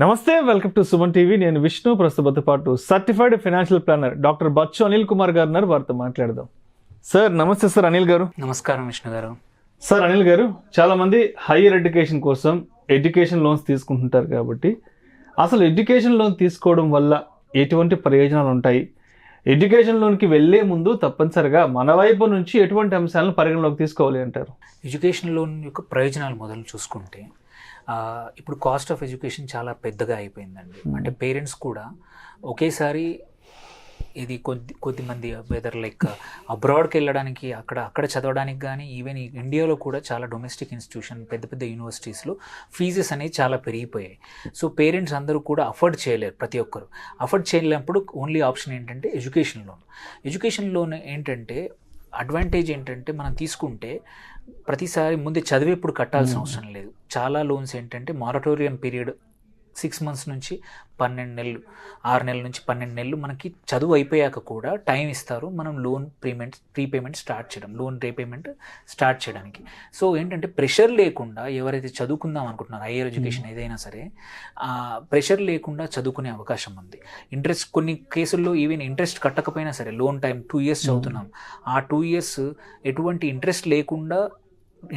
నమస్తే, welcome to Suman TV. నేను విష్ణు. ప్రస్తుతంతో పాటు certified financial planner doctor Bachchu Anil Kumar గారు ఉన్నారు. వారితో మాట్లాడదాం. సార్ నమస్తే. సార్ అనిల్ గారు. నమస్కారం విష్ణు గారు. సార్ అనిల్ గారు, చాలా మంది హైయర్ ఎడ్యుకేషన్ కోసం ఎడ్యుకేషన్ లోన్స్ తీసుకుంటుంటారు కాబట్టి అసలు ఎడ్యుకేషన్ లోన్ తీసుకోవడం వల్ల ఎటువంటి ప్రయోజనాలు ఉంటాయి, ఎడ్యుకేషన్ లోన్కి వెళ్లే ముందు తప్పనిసరిగా మన వైపు నుంచి ఎటువంటి అంశాలను పరిగణలోకి తీసుకోవాలి అంటారు? ఎడ్యుకేషన్ లోన్ యొక్క ప్రయోజనాలు మొదలు చూసుకుంటే ఇప్పుడు కాస్ట్ ఆఫ్ ఎడ్యుకేషన్ చాలా పెద్దగా అయిపోయిందండి. అంటే పేరెంట్స్ కూడా ఒకేసారి ఇది కొద్దిమంది వెదర్ లైక్ అబ్రాడ్కి వెళ్ళడానికి అక్కడ చదవడానికి కానీ ఈవెన్ ఇండియాలో కూడా చాలా డొమెస్టిక్ ఇన్స్టిట్యూషన్ పెద్ద పెద్ద యూనివర్సిటీస్లో ఫీజెస్ అనేవి చాలా పెరిగిపోయాయి. సో పేరెంట్స్ అందరూ కూడా అఫోర్డ్ చేయలేరు. ప్రతి ఒక్కరు అఫోర్డ్ చేయలేనప్పుడు ఓన్లీ ఆప్షన్ ఏంటంటే ఎడ్యుకేషన్ లోన్. ఎడ్యుకేషన్ లోన్ ఏంటంటే అడ్వాంటేజ్ ఏంటంటే మనం తీసుకుంటే ప్రతిసారి ముందే చదివేప్పుడు కట్టాల్సిన అవసరం లేదు. చాలా లోన్స్ ఏంటంటే మారటోరియం పీరియడ్ 6 months నుంచి 12 నెలలు, 6 నెలల నుంచి 12 నెలలు మనకి చదువు అయిపోయాక కూడా టైం ఇస్తారు మనం లోన్ ప్రీపేమెంట్ స్టార్ట్ చేయడం, లోన్ రీపేమెంట్ స్టార్ట్ చేయడానికి. సో ఏంటంటే ప్రెషర్ లేకుండా ఎవరైతే చదువుకుందాం అనుకుంటున్నారో హైయర్ ఎడ్యుకేషన్ ఏదైనా సరే ప్రెషర్ లేకుండా చదువుకునే అవకాశం ఉంది. ఇంట్రెస్ట్ కొన్ని కేసుల్లో ఈవెన్ ఇంట్రెస్ట్ కట్టకపోయినా సరే లోన్ టైం 2 years చదువుతున్నాం, ఆ 2 years ఎటువంటి ఇంట్రెస్ట్ లేకుండా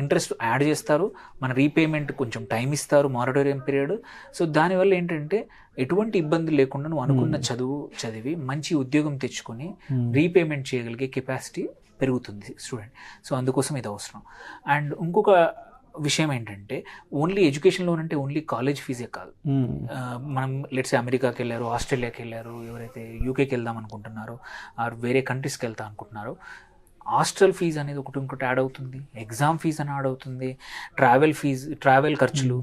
ఇంట్రెస్ట్ యాడ్ చేస్తారు, మన రీపేమెంట్ కొంచెం టైం ఇస్తారు, మారటోరియం పీరియడ్. సో దానివల్ల ఏంటంటే ఎటువంటి ఇబ్బంది లేకుండా నువ్వు అనుకున్న చదువు చదివి మంచి ఉద్యోగం తెచ్చుకొని రీపేమెంట్ చేయగలిగే కెపాసిటీ పెరుగుతుంది స్టూడెంట్. సో అందుకోసం ఇది అవసరం. అండ్ ఇంకొక విషయం ఏంటంటే ఓన్లీ ఎడ్యుకేషన్ లోన్ అంటే ఓన్లీ కాలేజ్ ఫీజే కాదు. మనం లెట్స్ అమెరికాకి వెళ్ళారు, ఆస్ట్రేలియాకి వెళ్ళారు, ఎవరైతే యూకేకి వెళ్దాం అనుకుంటున్నారో ఆర్ వేరే కంట్రీస్కి వెళ్తా అనుకుంటున్నారో హాస్టల్ ఫీజు అనేది ఇంకోటి యాడ్ అవుతుంది, ఎగ్జామ్ ఫీజు అని యాడ్ అవుతుంది, ట్రావెల్ ఖర్చులు,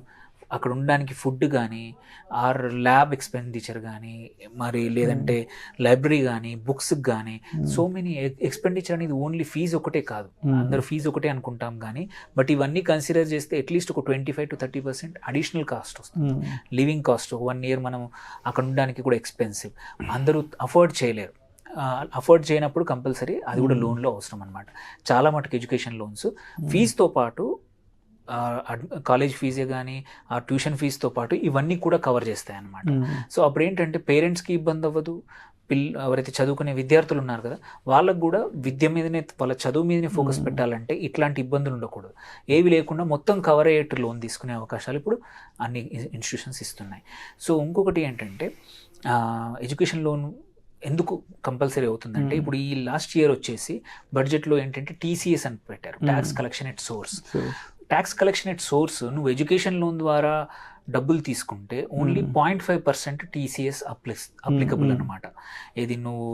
అక్కడ ఉండడానికి ఫుడ్ కానీ ఆర్ ల్యాబ్ ఎక్స్పెండిచర్ కానీ మరి లేదంటే లైబ్రరీ కానీ బుక్స్కి కానీ సో మెనీ ఎక్స్పెండిచర్ అనేది ఓన్లీ ఫీజు ఒకటే కాదు. అందరూ ఫీజు ఒకటే అనుకుంటాం కానీ బట్ ఇవన్నీ కన్సిడర్ చేస్తే అట్లీస్ట్ ఒక 25 to 30% అడిషనల్ కాస్ట్ వస్తుంది. లివింగ్ కాస్ట్ 1 year మనం అక్కడ ఉండడానికి కూడా ఎక్స్పెన్సివ్, అందరూ అఫోర్డ్ చేయలేరు. అఫోర్డ్ చేయనప్పుడు కంపల్సరీ అది కూడా లోన్లో అవసరం అనమాట. చాలా మటుకు ఎడ్యుకేషన్ లోన్స్ ఫీజుతో పాటు కాలేజ్ ఫీజే కానీ ఆ ట్యూషన్ ఫీజుతో పాటు ఇవన్నీ కూడా కవర్ చేస్తాయి అన్నమాట. సో అప్పుడు ఏంటంటే పేరెంట్స్కి ఇబ్బంది అవ్వదు, ఎవరైతే చదువుకునే విద్యార్థులు ఉన్నారు కదా వాళ్ళకు కూడా విద్య మీదనే వాళ్ళ చదువు మీదనే ఫోకస్ పెట్టాలంటే ఇట్లాంటి ఇబ్బందులు ఉండకూడదు. ఏవి లేకుండా మొత్తం కవర్ అయ్యేట్టు లోన్ తీసుకునే అవకాశాలు ఇప్పుడు అన్ని ఇన్స్టిట్యూషన్స్ ఇస్తున్నాయి. సో ఇంకొకటి ఏంటంటే ఎడ్యుకేషన్ లోన్ ఎందుకు కంపల్సరీ అవుతుందంటే ఇప్పుడు ఈ లాస్ట్ ఇయర్ వచ్చేసి బడ్జెట్లో ఏంటంటే TCS అని పెట్టారు, tax collection at source. Tax collection at source నువ్వు ఎడ్యుకేషన్ లోన్ ద్వారా డబ్బులు తీసుకుంటే ఓన్లీ 0.5% TCS అప్లికబుల్ అనమాట. ఇది నువ్వు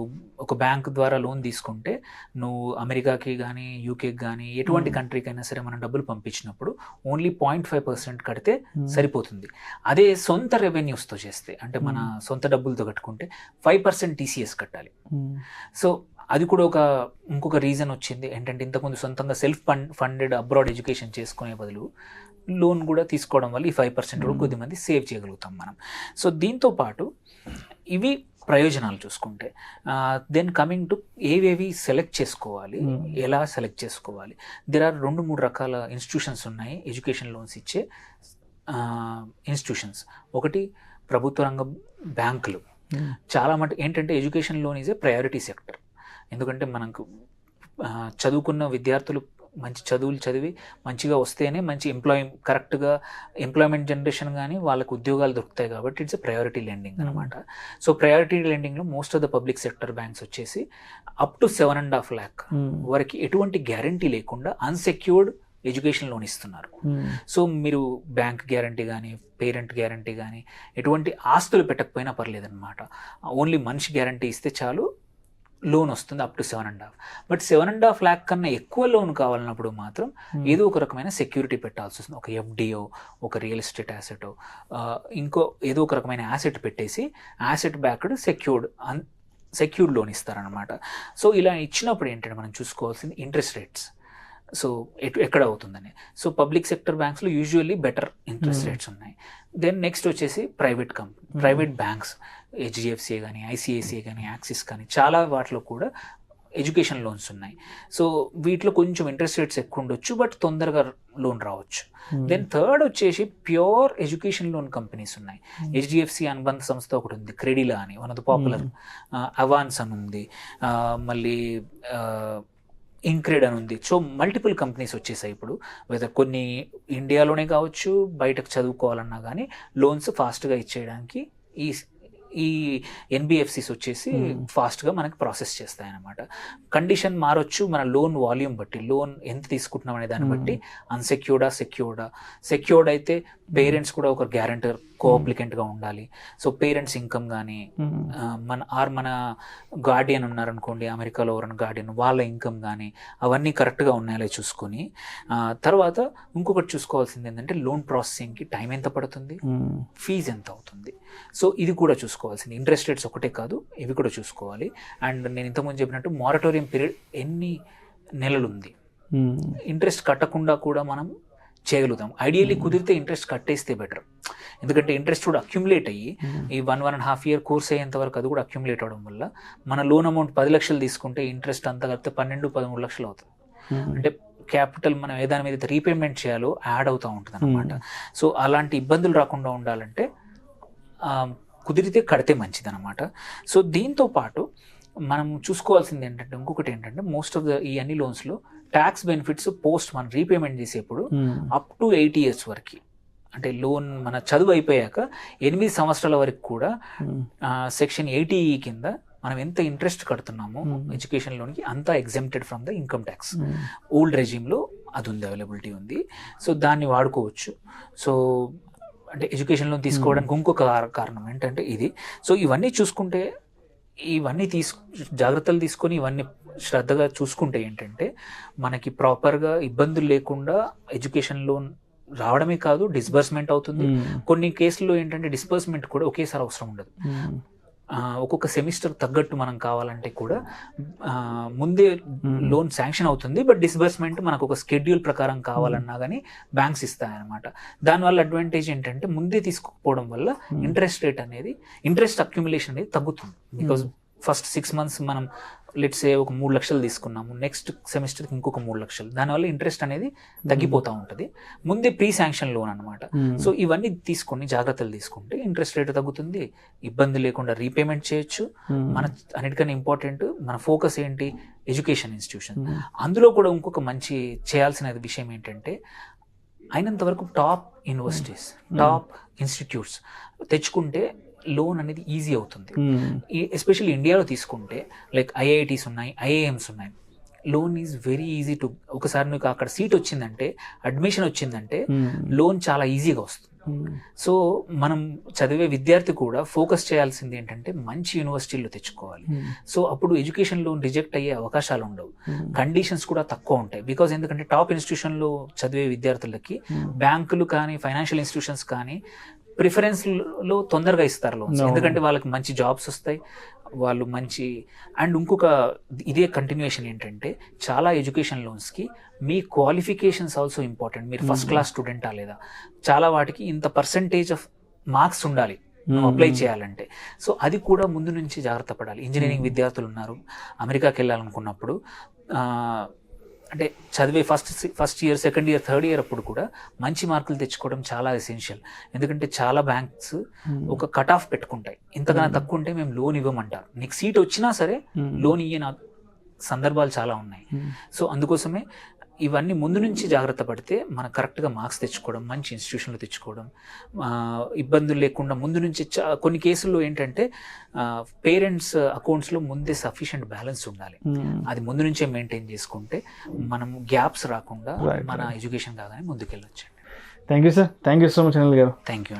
ఒక బ్యాంక్ ద్వారా లోన్ తీసుకుంటే నువ్వు అమెరికాకి కానీ యూకేకి కానీ ఎటువంటి కంట్రీకి అయినా సరే మనం డబ్బులు పంపించినప్పుడు ఓన్లీ 0.5% కడితే సరిపోతుంది. అదే సొంత రెవెన్యూస్తో చేస్తే అంటే మన సొంత డబ్బులతో కట్టుకుంటే 5% TCS కట్టాలి. సో అది కూడా ఇంకొక రీజన్ వచ్చింది ఏంటంటే ఇంతకుముందు సొంతంగా సెల్ఫ్ ఫండెడ్ అబ్రాడ్ ఎడ్యుకేషన్ చేసుకునే బదులు లోన్ కూడా తీసుకోవడం వల్ల ఈ 5% కూడా కొద్దిమంది సేవ్ చేయగలుగుతాం మనం. సో దీంతో పాటు ఇవి ప్రయోజనాలు చూసుకుంటే దెన్ కమింగ్ టు ఏవేవి సెలెక్ట్ చేసుకోవాలి, ఎలా సెలెక్ట్ చేసుకోవాలి. దేర్ ఆర్ 2-3 రకాల ఇన్స్టిట్యూషన్స్ ఉన్నాయి ఎడ్యుకేషన్ లోన్స్ ఇచ్చే ఇన్స్టిట్యూషన్స్. ఒకటి ప్రభుత్వ రంగం బ్యాంకులు. చాలా మటుకు ఏంటంటే education loan is a priority sector. ఎందుకంటే మనకు చదువుకున్న విద్యార్థులు మంచి చదువులు చదివి మంచిగా వస్తేనే మంచి కరెక్ట్గా ఎంప్లాయ్మెంట్ జనరేషన్ కానీ వాళ్ళకు ఉద్యోగాలు దొరుకుతాయి కాబట్టి ఇట్స్ ఎ ప్రయారిటీ లెండింగ్ అనమాట. సో ప్రయారిటీ లెండింగ్లో most of the public sector banks వచ్చేసి అప్ టు 7.5 lakh వరకు ఎటువంటి గ్యారంటీ లేకుండా అన్సెక్యూర్డ్ ఎడ్యుకేషన్ లోన్ ఇస్తున్నారు. సో మీరు బ్యాంక్ గ్యారంటీ కానీ పేరెంట్ గ్యారంటీ కానీ ఎటువంటి ఆస్తులు పెట్టకపోయినా పర్లేదన్నమాట. ఓన్లీ మనిషి గ్యారంటీ ఇస్తే చాలు లోన్ వస్తుంది అప్ టు 7.5. బట్ 7.5 lakh కన్నా ఎక్కువ లోన్ కావాలన్నప్పుడు మాత్రం ఏదో ఒక రకమైన సెక్యూరిటీ పెట్టాల్సి వస్తుంది. ఒక FDO, ఒక రియల్ ఎస్టేట్ యాసెటో, ఇంకో ఏదో ఒక రకమైన యాసెట్ పెట్టేసి యాసెట్ బ్యాక్డ్ సెక్యూర్డ్ లోన్ ఇస్తారనమాట. సో ఇలా ఇచ్చినప్పుడు ఏంటంటే మనం చూసుకోవాల్సింది ఇంట్రెస్ట్ రేట్స్. సో ఎక్కడ అవుతుందని. సో పబ్లిక్ సెక్టర్ బ్యాంక్స్లో యూజువల్లీ బెటర్ ఇంట్రెస్ట్ రేట్స్ ఉన్నాయి. దెన్ నెక్స్ట్ వచ్చేసి ప్రైవేట్ బ్యాంక్స్, HDFC కానీ ICICI కానీ యాక్సిస్ కానీ చాలా వాటిలో కూడా ఎడ్యుకేషన్ లోన్స్ ఉన్నాయి. సో వీటిలో కొంచెం ఇంట్రెస్ట్ రేట్స్ ఎక్కువ ఉండొచ్చు, బట్ తొందరగా లోన్ రావచ్చు. దెన్ థర్డ్ వచ్చేసి ప్యూర్ ఎడ్యుకేషన్ లోన్ కంపెనీస్ ఉన్నాయి. HDFC అనుబంధ సంస్థ ఒకటి ఉంది, క్రెడిలా అని, వన్ ఆఫ్ ద పాపులర్. అవాన్స్ అని ఉంది, మళ్ళీ ఇంక్రెడ్ అని ఉంది. సో మల్టిపుల్ కంపెనీస్ వచ్చేసాయి ఇప్పుడు. వెదర్ కొన్ని ఇండియాలోనే కావచ్చు, బయటకు చదువుకోవాలన్నా కానీ లోన్స్ ఫాస్ట్గా ఇచ్చేయడానికి ఈ NBFCs వచ్చేసి ఫాస్ట్గా మనకి ప్రాసెస్ చేస్తాయి అన్నమాట. కండిషన్ మారొచ్చు మన లోన్ వాల్యూమ్ బట్టి, లోన్ ఎంత తీసుకుంటున్నాం అనే దాన్ని బట్టి. అన్సెక్యూర్డా, సెక్యూర్డ్ అయితే పేరెంట్స్ కూడా ఒక గ్యారంటర్ కోఅప్లికెంట్గా ఉండాలి. సో పేరెంట్స్ ఇన్కమ్ కానీ మన గార్డియన్ ఉన్నారనుకోండి, అమెరికాలో ఎవరైనా గార్డియన్, వాళ్ళ ఇన్కమ్ కానీ అవన్నీ కరెక్ట్గా ఉన్నాయో చూసుకొని తర్వాత ఇంకొకటి చూసుకోవాల్సింది ఏంటంటే లోన్ ప్రాసెసింగ్కి టైం ఎంత పడుతుంది, ఫీజు ఎంత అవుతుంది. సో ఇది కూడా చూసుకోవాల్సింది. ఇంట్రెస్ట్ రేట్స్ ఒకటే కాదు, ఇవి కూడా చూసుకోవాలి. అండ్ నేను ఇంతకుముందు చెప్పినట్టు మారటోరియం పీరియడ్ ఎన్ని నెలలు ఉంది, ఇంట్రెస్ట్ కట్టకుండా కూడా మనం చేయగలుగుతాం. ఐడియల్లీ కుదిరితే ఇంట్రెస్ట్ కట్టేస్తే బెటర్, ఎందుకంటే ఇంట్రెస్ట్ కూడా అక్యుములేట్ అయ్యి ఈ 1.5 year కోర్స్ అయ్యేంత వరకు అది కూడా అక్యుములేట్ అవడం వల్ల మన లోన్ అమౌంట్ 10 లక్షలు తీసుకుంటే ఇంట్రెస్ట్ అంతా కలిపితే 12-13 లక్షలు అవుతుంది. అంటే క్యాపిటల్ మనం ఏదాని మీద రీపేమెంట్ చేయాలో యాడ్ అవుతూ ఉంటుంది అనమాట. సో అలాంటి ఇబ్బందులు రాకుండా ఉండాలంటే కుదిరితే కడితే మంచిది అనమాట. సో దీంతో పాటు మనం చూసుకోవాల్సింది ఏంటంటే ఇంకొకటి ఏంటంటే మోస్ట్ ఆఫ్ ద ఈ అన్ని లోన్స్లో ట్యాక్స్ బెనిఫిట్స్ పోస్ట్ మనం రీపేమెంట్ చేసేప్పుడు అప్ టు 8 years వరకు, అంటే లోన్ మన చదువు అయిపోయాక 8 సంవత్సరాల వరకు కూడా సెక్షన్ 80 కింద మనం ఎంత ఇంట్రెస్ట్ కడుతున్నామో ఎడ్యుకేషన్ లోన్కి అంతా exempted from the income tax. Old రెజ్యూమ్లో అది ఉంది, అవైలబిలిటీ ఉంది. సో దాన్ని వాడుకోవచ్చు. సో అంటే ఎడ్యుకేషన్ లోన్ తీసుకోవడానికి ఇంకొక కారణం ఏంటంటే ఇది. సో ఇవన్నీ చూసుకుంటే, ఇవన్నీ జాగ్రత్తలు తీసుకొని ఇవన్నీ శ్రద్ధగా చూసుకుంటే ఏంటంటే మనకి ప్రాపర్గా ఇబ్బందులు లేకుండా ఎడ్యుకేషన్ లోన్ రావడమే కాదు, డిస్బర్స్మెంట్ అవుతుంది. కొన్ని కేసుల్లో ఏంటంటే డిస్బర్స్మెంట్ కూడా ఒకేసారి అవసరం ఉండదు. ఒక్కొక్క సెమిస్టర్ తగ్గట్టు మనం కావాలంటే కూడా ముందే లోన్ శాంక్షన్ అవుతుంది, బట్ డిస్బర్స్మెంట్ మనకు ఒక షెడ్యూల్ ప్రకారం కావాలన్నా కానీ బ్యాంక్స్ ఇస్తాయన్నమాట. దానివల్ల అడ్వాంటేజ్ ఏంటంటే ముందే తీసుకోకపోవడం వల్ల ఇంట్రెస్ట్ అక్యుములేషన్ అనేది తగ్గుతుంది. బికాజ్ ఫస్ట్ 6 months మనం లెట్స్ సే ఒక 3 లక్షలు తీసుకున్నాము, నెక్స్ట్ సెమిస్టర్కి ఇంకొక 3 లక్షలు, దానివల్ల ఇంట్రెస్ట్ అనేది తగ్గిపోతూ ఉంటుంది. ముందే ప్రీ శాంక్షన్ లోన్ అనమాట. సో ఇవన్నీ తీసుకొని జాగ్రత్తలు తీసుకుంటే ఇంట్రెస్ట్ రేట్ తగ్గుతుంది, ఇబ్బంది లేకుండా రీపేమెంట్ చేయొచ్చు. మన అన్నిటికన్నా ఇంపార్టెంట్ మన ఫోకస్ ఏంటి, ఎడ్యుకేషన్ ఇన్స్టిట్యూషన్. అందులో కూడా ఇంకొక మంచి చేయాల్సిన విషయం ఏంటంటే అయినంత వరకు టాప్ యూనివర్సిటీస్, టాప్ ఇన్స్టిట్యూట్స్ తెచ్చుకుంటే లోన్ అనేది ఈజీ అవుతుంది. ఎస్పెషల్లీ ఇండియాలో తీసుకుంటే లైక్ IITs ఉన్నాయి, IIMs ఉన్నాయి. Loan is very easy to, ఒకసారి నీకు అక్కడ సీట్ వచ్చిందంటే, అడ్మిషన్ వచ్చిందంటే లోన్ చాలా ఈజీగా వస్తుంది. సో మనం చదివే విద్యార్థి కూడా ఫోకస్ చేయాల్సింది ఏంటంటే మంచి యూనివర్సిటీలో తెచ్చుకోవాలి. సో అప్పుడు ఎడ్యుకేషన్ లోన్ రిజెక్ట్ అయ్యే అవకాశాలు ఉండవు, కండిషన్స్ కూడా తక్కువ ఉంటాయి. బికాజ్ ఎందుకంటే టాప్ ఇన్స్టిట్యూషన్లో చదివే విద్యార్థులకి బ్యాంకులు కానీ ఫైనాన్షియల్ ఇన్స్టిట్యూషన్స్ కానీ ప్రిఫరెన్స్లో తొందరగా ఇస్తారు లోన్స్, ఎందుకంటే వాళ్ళకి మంచి జాబ్స్ వస్తాయి, వాళ్ళు మంచి. అండ్ ఇంకొక ఇదే కంటిన్యూషన్ ఏంటంటే చాలా ఎడ్యుకేషన్ లోన్స్కి మీ క్వాలిఫికేషన్స్ ఆల్సో ఇంపార్టెంట్. మీరు ఫస్ట్ క్లాస్ స్టూడెంటా లేదా, చాలా వాటికి ఇంత పర్సంటేజ్ ఆఫ్ మార్క్స్ ఉండాలి అప్లై చేయాలంటే. సో అది కూడా ముందు నుంచి జాగ్రత్త పడాలి. ఇంజనీరింగ్ విద్యార్థులు ఉన్నారు, అమెరికాకి వెళ్ళాలనుకున్నప్పుడు అంటే చదివే first year, second year, third year అప్పుడు కూడా మంచి మార్కులు తెచ్చుకోవడం చాలా ఎసెన్షియల్. ఎందుకంటే చాలా బ్యాంక్స్ ఒక కట్ ఆఫ్ పెట్టుకుంటాయి, ఇంతకన్నా తక్కువ ఉంటే మేము లోన్ ఇవ్వమంటారు. నీకు సీట్ వచ్చినా సరే లోన్ ఇయ్యని సందర్భాలు చాలా ఉన్నాయి. సో అందుకోసమే ఇవన్నీ ముందు నుంచి జాగ్రత్త పడితే మనం కరెక్ట్గా మార్క్స్ తెచ్చుకోవడం, మంచి ఇన్స్టిట్యూషన్లో తెచ్చుకోవడం, ఇబ్బందులు లేకుండా ముందు నుంచి. కొన్ని కేసుల్లో ఏంటంటే పేరెంట్స్ అకౌంట్స్లో ముందే సఫిషియెంట్ బ్యాలెన్స్ ఉండాలి, అది ముందు నుంచే మెయింటైన్ చేసుకుంటే మనం గ్యాప్స్ రాకుండా మన ఎడ్యుకేషన్ కాగానే ముందుకెళ్ళొచ్చు. Thank you sir, thank you so much Anil గారు. Thank you.